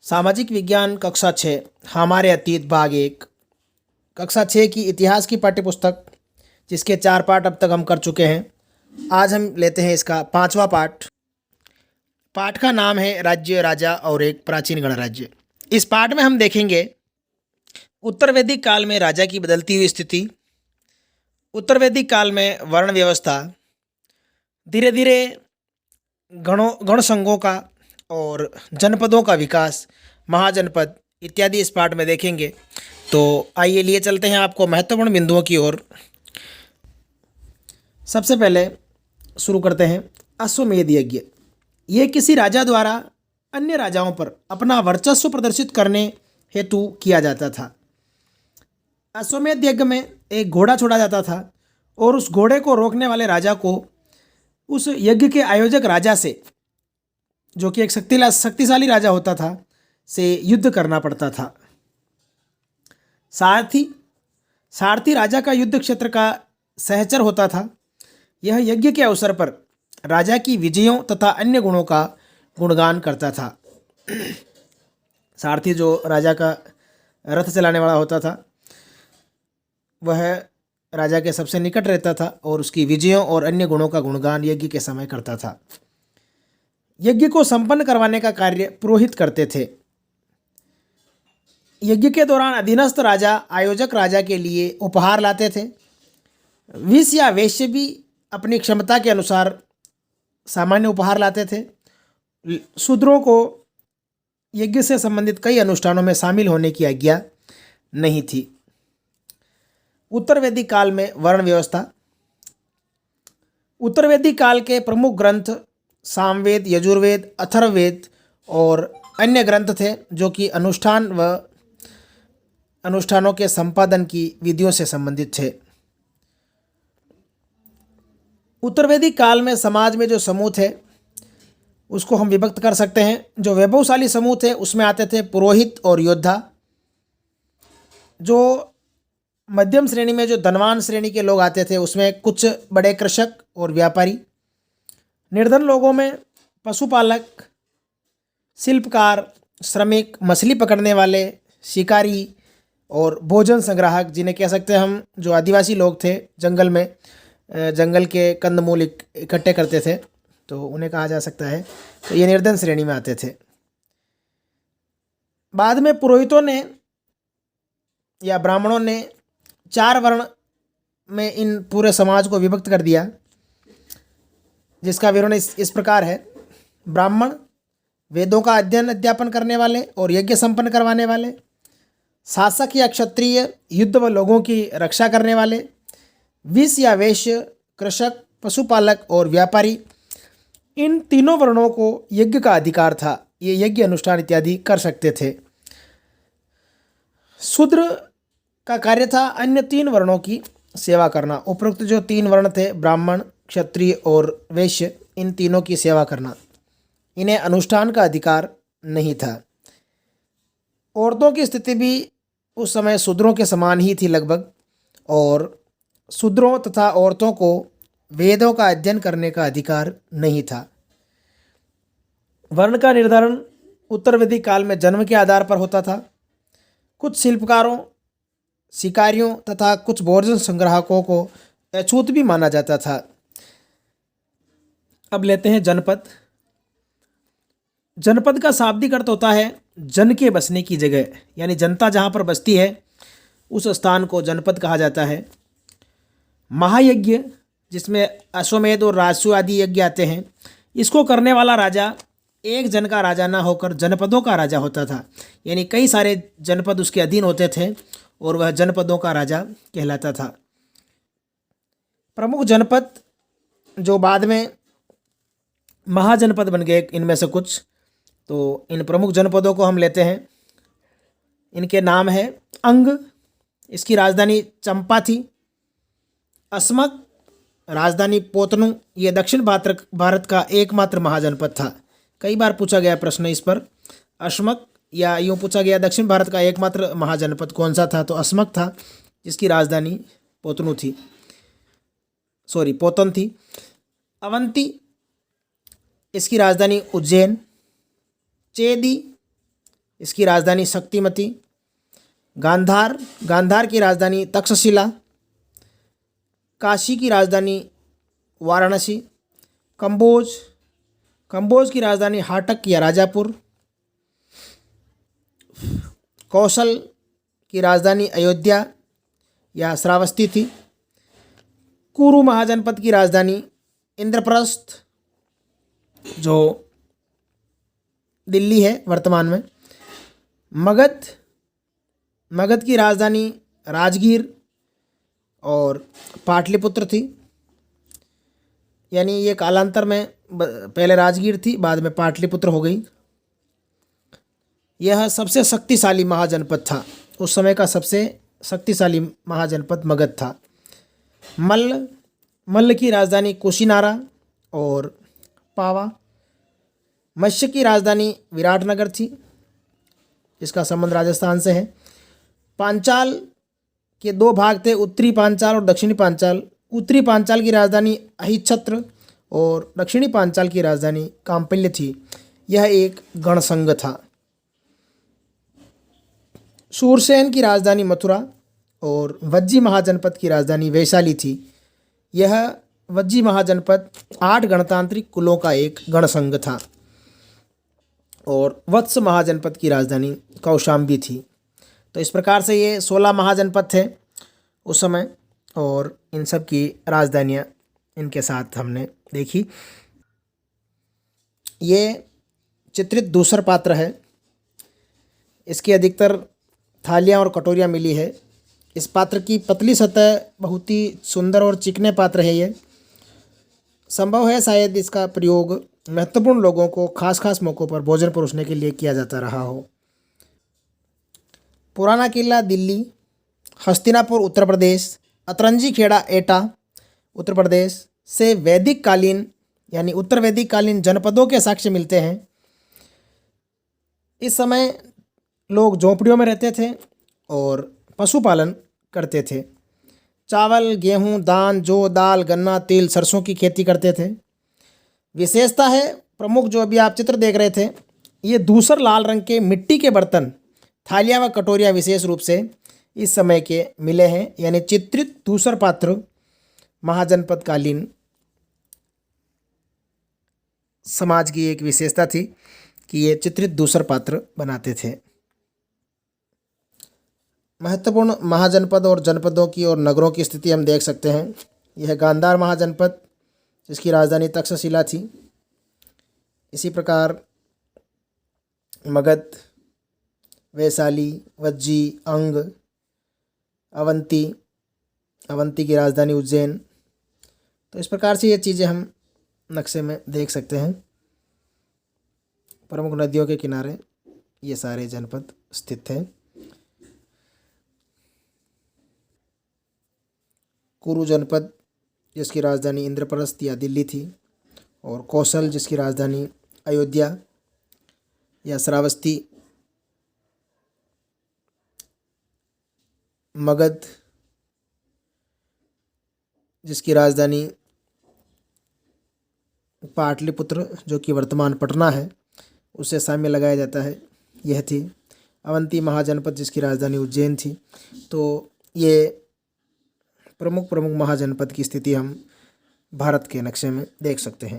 सामाजिक विज्ञान कक्षा 6 हमारे अतीत भाग 1 कक्षा 6 की इतिहास की पाठ्यपुस्तक जिसके 4 पाठ अब तक हम कर चुके हैं। आज हम लेते हैं इसका 5वां पाठ। पाठ का नाम है राज्य राजा और एक प्राचीन गणराज्य। इस पाठ में हम देखेंगे उत्तर वैदिक काल में राजा की बदलती हुई स्थिति, उत्तर वैदिक काल में वर्ण व्यवस्था, धीरे धीरे गण संघों का और जनपदों का विकास, महाजनपद इत्यादि इस पाठ में देखेंगे। तो आइए लिए चलते हैं आपको महत्वपूर्ण बिंदुओं की ओर। सबसे पहले शुरू करते हैं अश्वमेध यज्ञ। ये किसी राजा द्वारा अन्य राजाओं पर अपना वर्चस्व प्रदर्शित करने हेतु किया जाता था। अश्वमेध यज्ञ में एक घोड़ा छोड़ा जाता था और उस घोड़े को रोकने वाले राजा को उस यज्ञ के आयोजक राजा से, जो कि एक शक्तिशाली राजा होता था, से युद्ध करना पड़ता था। सारथी राजा का युद्ध क्षेत्र का सहचर होता था। यह यज्ञ के अवसर पर राजा की विजयों तथा अन्य गुणों का गुणगान करता था। सारथी जो राजा का रथ चलाने वाला होता था, वह राजा के सबसे निकट रहता था और उसकी विजयों और अन्य गुणों का गुणगान यज्ञ के समय करता था। यज्ञ को संपन्न करवाने का कार्य पुरोहित करते थे। यज्ञ के दौरान अधीनस्थ राजा आयोजक राजा के लिए उपहार लाते थे। विष या वेश्य भी अपनी क्षमता के अनुसार सामान्य उपहार लाते थे। शूद्रों को यज्ञ से संबंधित कई अनुष्ठानों में शामिल होने की आज्ञा नहीं थी। उत्तर वैदिक काल में वर्ण व्यवस्था। उत्तर वैदिक काल के प्रमुख ग्रंथ सामवेद, यजुर्वेद, अथर्ववेद और अन्य ग्रंथ थे, जो कि अनुष्ठान व अनुष्ठानों के संपादन की विधियों से संबंधित थे। उत्तर वैदिक काल में समाज में जो समूह थे उसको हम विभक्त कर सकते हैं। जो वैभवशाली समूह थे उसमें आते थे पुरोहित और योद्धा। जो मध्यम श्रेणी में, जो धनवान श्रेणी के लोग आते थे, उसमें कुछ बड़े कृषक और व्यापारी। निर्धन लोगों में पशुपालक, शिल्पकार, श्रमिक, मछली पकड़ने वाले, शिकारी और भोजन संग्राहक, जिन्हें कह सकते हैं हम, जो आदिवासी लोग थे, जंगल के कंदमूल इकट्ठे करते थे, तो उन्हें कहा जा सकता है। तो ये निर्धन श्रेणी में आते थे। बाद में पुरोहितों ने या ब्राह्मणों ने 4 वर्ण में इन पूरे समाज को विभक्त कर दिया, जिसका विवरण इस प्रकार है। ब्राह्मण वेदों का अध्ययन अध्यापन करने वाले और यज्ञ संपन्न करवाने वाले, शासक या क्षत्रिय युद्ध व लोगों की रक्षा करने वाले, विष या वैश्य, कृषक, पशुपालक और व्यापारी। इन तीनों वर्णों को यज्ञ का अधिकार था। ये यज्ञ अनुष्ठान इत्यादि कर सकते थे। शूद्र का कार्य था अन्य 3 वर्णों की सेवा करना। उपरोक्त जो 3 वर्ण थे, ब्राह्मण, क्षत्रिय और वैश्य, इन तीनों की सेवा करना। इन्हें अनुष्ठान का अधिकार नहीं था। औरतों की स्थिति भी उस समय शूद्रों के समान ही थी लगभग, और शूद्रों तथा औरतों को वेदों का अध्ययन करने का अधिकार नहीं था। वर्ण का निर्धारण उत्तर वैदिक काल में जन्म के आधार पर होता था। कुछ शिल्पकारों, शिकारियों तथा कुछ भोजन संग्राहकों को अछूत भी माना जाता था। अब लेते हैं जनपद। जनपद का शाब्दिक अर्थ होता है जन के बसने की जगह, यानी जनता जहाँ पर बसती है उस स्थान को जनपद कहा जाता है। महायज्ञ, जिसमें अश्वमेध और राजसूय आदि यज्ञ आते हैं, इसको करने वाला राजा एक जन का राजा ना होकर जनपदों का राजा होता था। यानी कई सारे जनपद उसके अधीन होते थे और वह जनपदों का राजा कहलाता था। प्रमुख जनपद जो बाद में महाजनपद बन गए, इनमें से कुछ, तो इन प्रमुख जनपदों को हम लेते हैं। इनके नाम है अंग, इसकी राजधानी चंपा थी। अस्मक, राजधानी पोतनु, ये दक्षिण भारत का एकमात्र महाजनपद था। कई बार पूछा गया प्रश्न इस पर। अस्मक, या यूँ पूछा गया दक्षिण भारत का एकमात्र महाजनपद कौन सा था, तो अस्मक था, जिसकी राजधानी पोतन थी। अवंती, इसकी राजधानी उज्जैन। चेदी, इसकी राजधानी शक्तिमती। गांधार, गांधार की राजधानी तक्षशिला। काशी की राजधानी वाराणसी। कंबोज, कंबोज की राजधानी हाटक या राजापुर। कौशल की राजधानी अयोध्या या श्रावस्ती थी। कुरु महाजनपद की राजधानी इंद्रप्रस्थ, जो दिल्ली है वर्तमान में। मगध, मगध की राजधानी राजगीर और पाटलिपुत्र थी। यानी ये कालांतर में पहले राजगीर थी, बाद में पाटलिपुत्र हो गई। यह सबसे शक्तिशाली महाजनपद था, उस समय का सबसे शक्तिशाली महाजनपद मगध था। मल्ल, मल्ल की राजधानी कुशीनारा और पावा। मत्स्य की राजधानी विराटनगर थी, इसका संबंध राजस्थान से है। पांचाल के दो भाग थे, उत्तरी पांचाल और दक्षिणी पांचाल। उत्तरी पांचाल की राजधानी अहिच्छत्र और दक्षिणी पांचाल की राजधानी कांपिल्य थी। यह एक गणसंघ था। शूरसेन की राजधानी मथुरा और वज्जी महाजनपद की राजधानी वैशाली थी। यह वज्जी महाजनपद 8 गणतांत्रिक कुलों का एक गणसंघ था और वत्स महाजनपद की राजधानी कौशाम्बी थी। तो इस प्रकार से ये 16 महाजनपद थे उस समय, और इन सब की राजधानियाँ इनके साथ हमने देखी। ये चित्रित दूसर पात्र है, इसकी अधिकतर थालियाँ और कटोरियाँ मिली है। इस पात्र की पतली सतह बहुत ही सुंदर और चिकने पात्र है। ये संभव है शायद इसका प्रयोग महत्वपूर्ण लोगों को खास खास मौक़ों पर भोजन परोसने के लिए किया जाता रहा हो। पुराना किला दिल्ली, हस्तिनापुर उत्तर प्रदेश, अतरंजी खेड़ा एटा उत्तर प्रदेश से वैदिक कालीन यानी उत्तर वैदिक कालीन जनपदों के साक्ष्य मिलते हैं। इस समय लोग झोंपड़ियों में रहते थे और पशुपालन करते थे। चावल, गेहूं, धान, जौ, दाल, गन्ना, तिल, सरसों की खेती करते थे। विशेषता है प्रमुख, जो अभी आप चित्र देख रहे थे, ये धूसर लाल रंग के मिट्टी के बर्तन, थालियाँ व कटोरियाँ विशेष रूप से इस समय के मिले हैं। यानी चित्रित धूसर पात्र महाजनपद कालीन समाज की एक विशेषता थी कि ये चित्रित धूसर पात्र बनाते थे। महत्वपूर्ण महाजनपद और जनपदों की और नगरों की स्थिति हम देख सकते हैं। यह गांधार महाजनपद, जिसकी राजधानी तक्षशिला थी। इसी प्रकार मगध, वैशाली, वज्जी, अंग, अवंती, अवंती की राजधानी उज्जैन। तो इस प्रकार से ये चीज़ें हम नक्शे में देख सकते हैं। प्रमुख नदियों के किनारे ये सारे जनपद स्थित हैं। कुरु जनपद, जिसकी राजधानी इंद्रप्रस्थ या दिल्ली थी, और कौशल, जिसकी राजधानी अयोध्या या श्रावस्ती। मगध, जिसकी राजधानी पाटलिपुत्र, जो कि वर्तमान पटना है, उससे साम्य लगाया जाता है, यह थी। अवंती महाजनपद, जिसकी राजधानी उज्जैन थी। तो ये प्रमुख महाजनपद की स्थिति हम भारत के नक्शे में देख सकते हैं।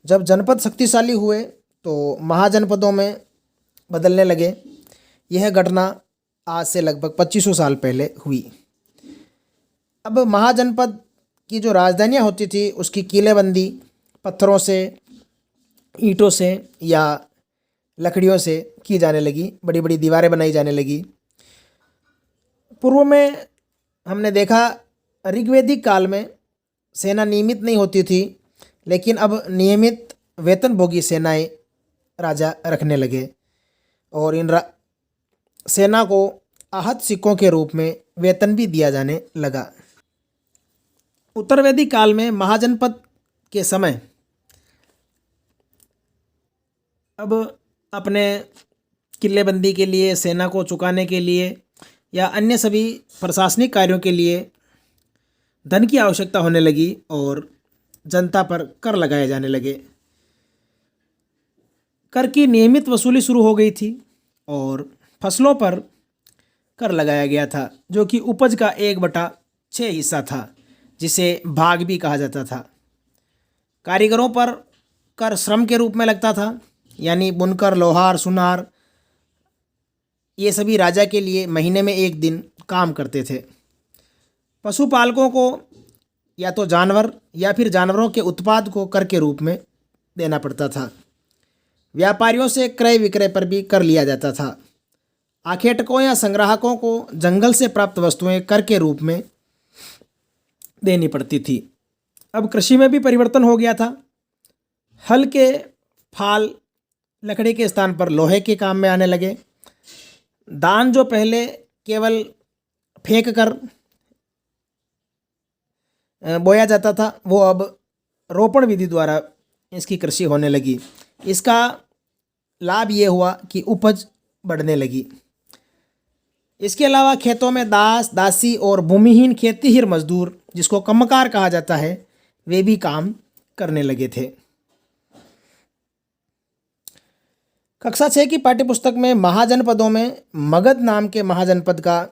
जब जनपद शक्तिशाली हुए तो महाजनपदों में बदलने लगे। यह घटना आज से लगभग 2500 साल पहले हुई। अब महाजनपद की जो राजधानियाँ होती थी, उसकी किलेबंदी पत्थरों से, ईंटों से या लकड़ियों से की जाने लगी। बड़ी बड़ी दीवारें बनाई जाने लगी। पूर्व में हमने देखा ऋग्वैदिक काल में सेना नियमित नहीं होती थी, लेकिन अब नियमित वेतनभोगी सेनाएं राजा रखने लगे और इन सेना को आहत सिक्कों के रूप में वेतन भी दिया जाने लगा। उत्तर वैदिक काल में महाजनपद के समय अब अपने किलेबंदी के लिए, सेना को चुकाने के लिए या अन्य सभी प्रशासनिक कार्यों के लिए धन की आवश्यकता होने लगी और जनता पर कर लगाए जाने लगे। कर की नियमित वसूली शुरू हो गई थी। और फसलों पर कर लगाया गया था, जो कि उपज का 1/6 हिस्सा था, जिसे भाग भी कहा जाता था। कारीगरों पर कर श्रम के रूप में लगता था, यानी बुनकर, लोहार, सुनार, ये सभी राजा के लिए महीने में एक दिन काम करते थे। पशुपालकों को या तो जानवर या फिर जानवरों के उत्पाद को कर के रूप में देना पड़ता था। व्यापारियों से क्रय विक्रय पर भी कर लिया जाता था। आखेटकों या संग्राहकों को जंगल से प्राप्त वस्तुएं कर के रूप में देनी पड़ती थी। अब कृषि में भी परिवर्तन हो गया था। हल के फाल लकड़ी के स्थान पर लोहे के काम में आने लगे। धान जो पहले केवल फेंक कर बोया जाता था, वो अब रोपण विधि द्वारा इसकी कृषि होने लगी। इसका लाभ ये हुआ कि उपज बढ़ने लगी। इसके अलावा खेतों में दास, दासी और भूमिहीन खेतीहीर मजदूर, जिसको कम्मकार कहा जाता है, वे भी काम करने लगे थे। कक्षा 6 की पाठ्यपुस्तक में महाजनपदों में मगध नाम के महाजनपद का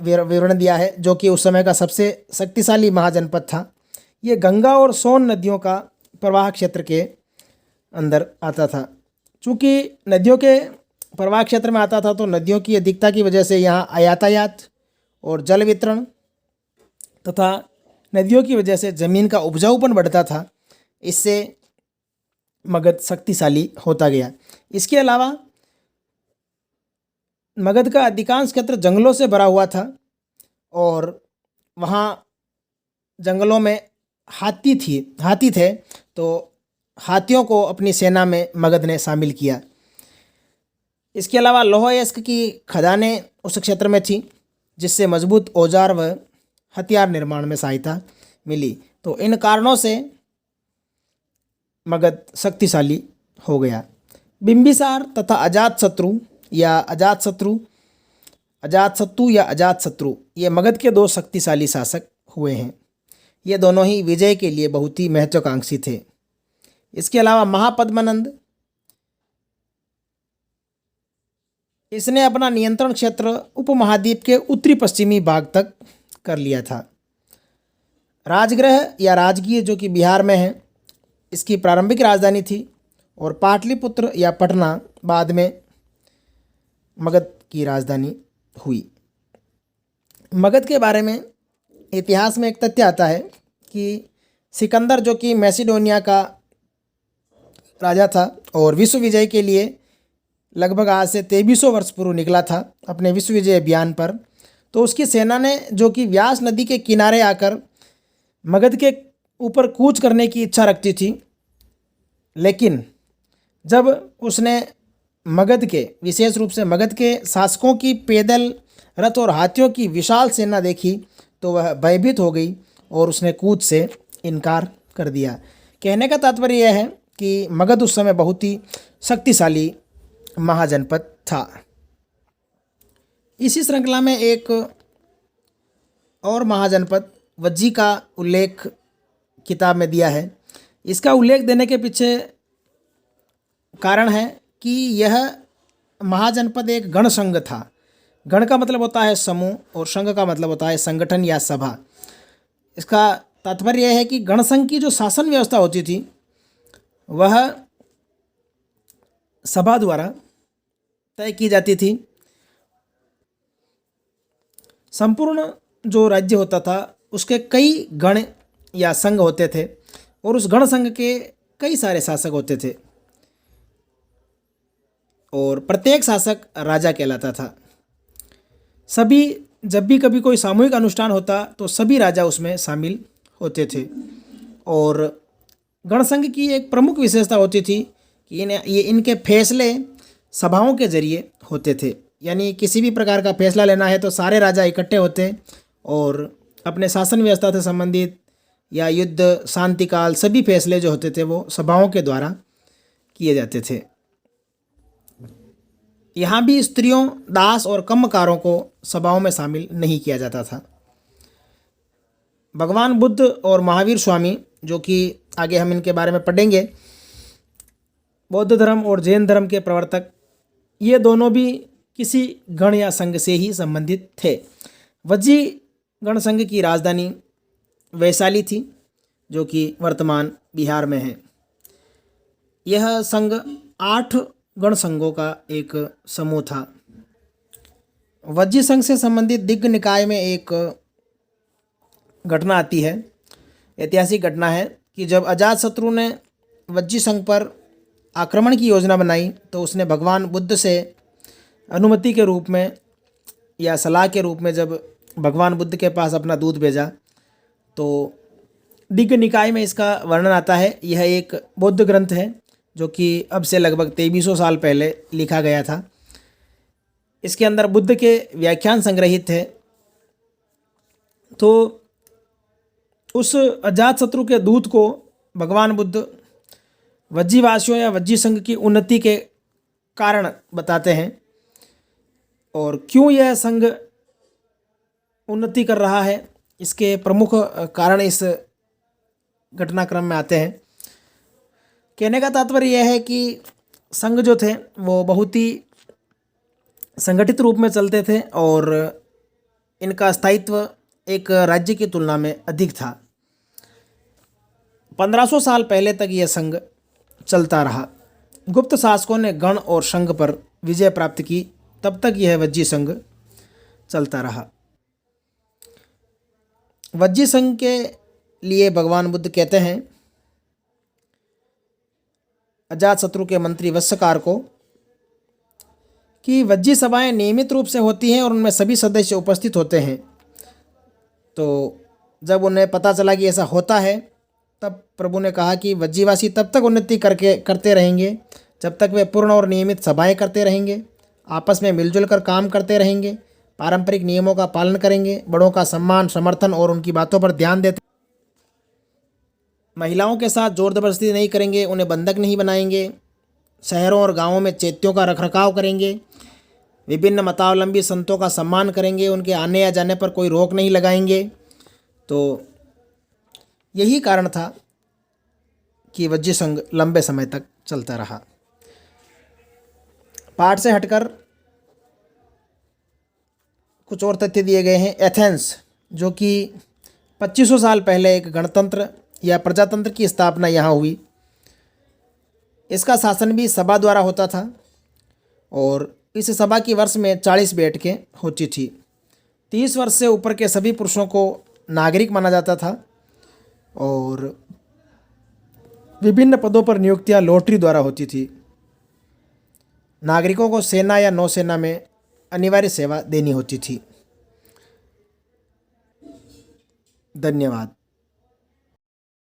विवरण दिया है, जो कि उस समय का सबसे शक्तिशाली महाजनपद था। ये गंगा और सोन नदियों का प्रवाह क्षेत्र के अंदर आता था। चूँकि नदियों के प्रवाह क्षेत्र में आता था, तो नदियों की अधिकता की वजह से यहाँ यातायात और जल वितरण तथा नदियों की वजह से ज़मीन का उपजाऊपन बढ़ता था। इससे मगध शक्तिशाली होता गया। इसके अलावा मगध का अधिकांश क्षेत्र जंगलों से भरा हुआ था और वहाँ जंगलों में हाथी थे, तो हाथियों को अपनी सेना में मगध ने शामिल किया। इसके अलावा लौह-अयस्क की खदानें उस क्षेत्र में थी, जिससे मजबूत औजार व हथियार निर्माण में सहायता मिली। तो इन कारणों से मगध शक्तिशाली हो गया। बिंबिसार तथा अजातशत्रु या अजातशत्रु ये मगध के 2 शक्तिशाली शासक हुए हैं। ये दोनों ही विजय के लिए बहुत ही महत्वाकांक्षी थे। इसके अलावा महापद्मनंद, इसने अपना नियंत्रण क्षेत्र उपमहाद्वीप के उत्तरी पश्चिमी भाग तक कर लिया था। राजगृह या राजगीर, जो कि बिहार में है, इसकी प्रारंभिक राजधानी थी और पाटलिपुत्र या पटना बाद में मगध की राजधानी हुई। मगध के बारे में इतिहास में एक तथ्य आता है कि सिकंदर, जो कि मैसिडोनिया का राजा था और विश्व विजय के लिए लगभग आज से 2300 वर्ष पूर्व निकला था अपने विश्व विजय अभियान पर, तो उसकी सेना ने, जो कि व्यास नदी के किनारे आकर मगध के ऊपर कूच करने की इच्छा रखती थी, लेकिन जब उसने मगध के, विशेष रूप से मगध के शासकों की पैदल, रथ और हाथियों की विशाल सेना देखी, तो वह भयभीत हो गई और उसने कूच से इनकार कर दिया। कहने का तात्पर्य यह है कि मगध उस समय बहुत ही शक्तिशाली महाजनपद था। इसी श्रृंखला में एक और महाजनपद वज्जी का उल्लेख किताब में दिया है। इसका उल्लेख देने के पीछे कारण है कि यह महाजनपद एक गण संघ था। गण का मतलब होता है समूह और संघ का मतलब होता है संगठन या सभा। इसका तात्पर्य यह है कि गण संघ की जो शासन व्यवस्था होती थी, वह सभा द्वारा तय की जाती थी। संपूर्ण जो राज्य होता था, उसके कई गण या संघ होते थे और उस गण संघ के कई सारे शासक होते थे और प्रत्येक शासक राजा कहलाता था। जब भी कभी कोई सामूहिक अनुष्ठान होता, तो सभी राजा उसमें शामिल होते थे। और गणसंघ की एक प्रमुख विशेषता होती थी कि इनके फैसले सभाओं के जरिए होते थे। यानी किसी भी प्रकार का फैसला लेना है तो सारे राजा इकट्ठे होते और अपने शासन व्यवस्था से संबंधित या युद्ध, शांतिकाल, सभी फैसले जो होते थे वो सभाओं के द्वारा किए जाते थे। यहाँ भी स्त्रियों, दास और कम्मकारों को सभाओं में शामिल नहीं किया जाता था। भगवान बुद्ध और महावीर स्वामी, जो कि आगे हम इनके बारे में पढ़ेंगे, बौद्ध धर्म और जैन धर्म के प्रवर्तक, ये दोनों भी किसी गण या संघ से ही संबंधित थे। वज्जी गण संघ की राजधानी वैशाली थी, जो कि वर्तमान बिहार में है। यह संघ 8 गण संघों का एक समूह था। वज्जी संघ से संबंधित दिग्ग निकाय में एक घटना आती है, ऐतिहासिक घटना है कि जब अजातशत्रु ने वज्जी संघ पर आक्रमण की योजना बनाई तो उसने भगवान बुद्ध से अनुमति के रूप में या सलाह के रूप में जब भगवान बुद्ध के पास अपना दूत भेजा तो दिग्ग निकाय में इसका वर्णन आता है। यह एक बौद्ध ग्रंथ है जो कि अब से लगभग 2300 साल पहले लिखा गया था। इसके अंदर बुद्ध के व्याख्यान संग्रहित है। तो उस अजातशत्रु के दूत को भगवान बुद्ध वज्जीवासियों या वज्जी संघ की उन्नति के कारण बताते हैं और क्यों यह संघ उन्नति कर रहा है, इसके प्रमुख कारण इस घटनाक्रम में आते हैं। कहने का तात्पर्य यह है कि संघ जो थे वो बहुत ही संगठित रूप में चलते थे और इनका स्थायित्व एक राज्य की तुलना में अधिक था। 1500 साल पहले तक यह संघ चलता रहा। गुप्त शासकों ने गण और संघ पर विजय प्राप्त की, तब तक यह वज्जी संघ चलता रहा। वज्जी संघ के लिए भगवान बुद्ध कहते हैं अजातशत्रु के मंत्री वत्सकार को कि वज्जी सभाएं नियमित रूप से होती हैं और उनमें सभी सदस्य उपस्थित होते हैं। तो जब उन्हें पता चला कि ऐसा होता है तब प्रभु ने कहा कि वज्जीवासी तब तक उन्नति करते रहेंगे जब तक वे पूर्ण और नियमित सभाएं करते रहेंगे, आपस में मिलजुल कर काम करते रहेंगे, पारंपरिक नियमों का पालन करेंगे, बड़ों का सम्मान समर्थन और उनकी बातों पर ध्यान देते, महिलाओं के साथ जोर जबरदस्ती नहीं करेंगे, उन्हें बंधक नहीं बनाएंगे, शहरों और गांवों में चैत्यों का रखरखाव करेंगे, विभिन्न मतावलंबी संतों का सम्मान करेंगे, उनके आने या जाने पर कोई रोक नहीं लगाएंगे। तो यही कारण था कि वज्जी संघ लंबे समय तक चलता रहा। पाठ से हटकर कुछ और तथ्य दिए गए हैं। एथेंस, जो कि 2500 साल पहले एक गणतंत्र या प्रजातंत्र की स्थापना यहाँ हुई। इसका शासन भी सभा द्वारा होता था और इस सभा की वर्ष में 40 बैठकें होती थी। 30 वर्ष से ऊपर के सभी पुरुषों को नागरिक माना जाता था और विभिन्न पदों पर नियुक्तियां लॉटरी द्वारा होती थी। नागरिकों को सेना या नौसेना में अनिवार्य सेवा देनी होती थी। धन्यवाद।